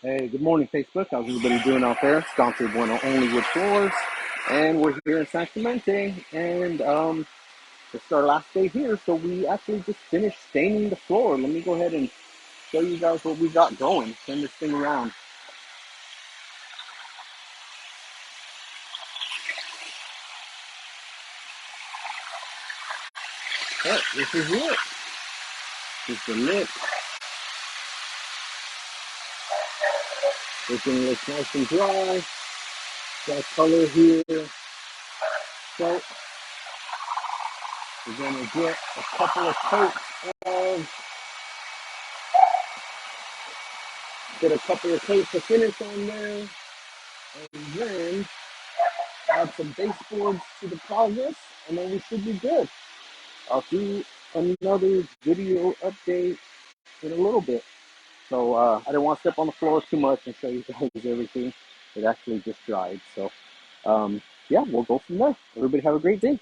Hey, good morning, Facebook. How's everybody doing out there? It's Dante Bueno, OnlyWoodFloors, and we're here in San Clemente, and it's our last day here, so we actually just finished staining the floor. Let me go ahead and show you guys what we got going. Turn this thing around. Oh, this is it. This is the lip. Everything looks nice and dry. Got color here. So we're gonna get a couple of coats of of finish on there, and then add some baseboards to the progress, and then we should be good. I'll do another video update in a little bit. So I didn't want to step on the floor too much and show you guys everything. It actually just dried. So yeah, we'll go from there. Everybody have a great day.